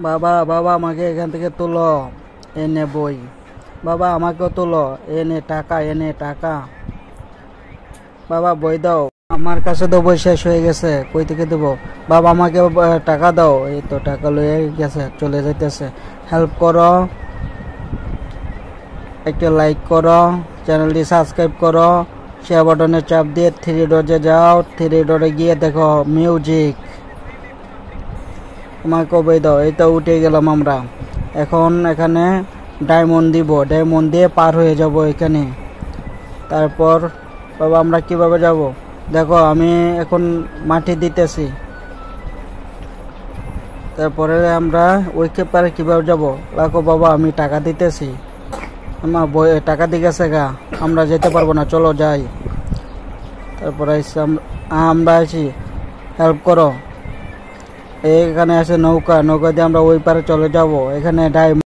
বাবা বাবা আমাকে এখান থেকে তুলো, এনে বই। বাবা আমাকেও তুলো, এনে টাকা, এনে টাকা। বাবা বই দাও, আমার কাছে তো বই শেষ হয়ে গেছে, কই থেকে দেবো? বাবা আমাকে টাকা দাও। এই তো টাকা লয়ে গেছে, চলে যাইতেছে। হেল্প করো, একটা লাইক করো, চ্যানেলটি সাবস্ক্রাইব করো, শেয়ার বাটনে চাপ দিয়ে থ্রি ডটে যাও, থ্রি ডটে গিয়ে দেখো মিউজিক। আমাকে বই দাও। এই তো উঠে গেলাম আমরা। এখন এখানে ডায়মন্ড দিব, ডায়মন্ড দিয়ে পার হয়ে যাব এখানে। তারপর বাবা আমরা কিভাবে যাব? দেখো আমি এখন মাটি দিতেছি। তারপরে আমরা ওইকে পারে কিভাবে যাব? দেখো বাবা আমি টাকা দিতেছি, আমার বই টাকা দিয়ে গেছে গা, আমরা যেতে পারবো না, চলো যাই। তারপরে আমরা আছি, হেল্প করো। এখানে আছে নৌকা, নৌকা দিয়ে আমরা ওই পারে চলে যাব। এখানে